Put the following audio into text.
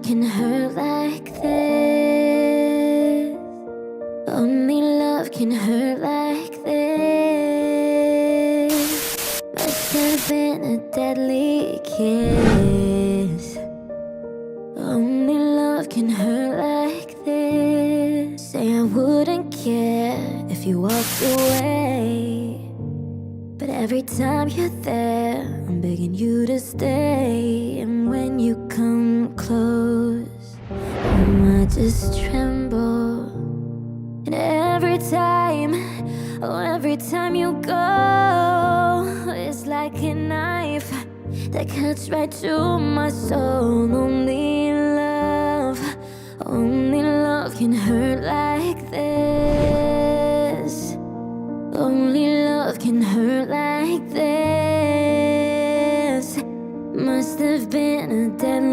can hurt like this. Only love can hurt like this. Must have been a deadly kiss. Only love can hurt like this. Say I wouldn't care if you walked away, but every time you're there, I'm begging you to stay. And when you come close, I just tremble. And every time, oh, every time you go, it's like a knife that cuts right to my soul. Only love can hurt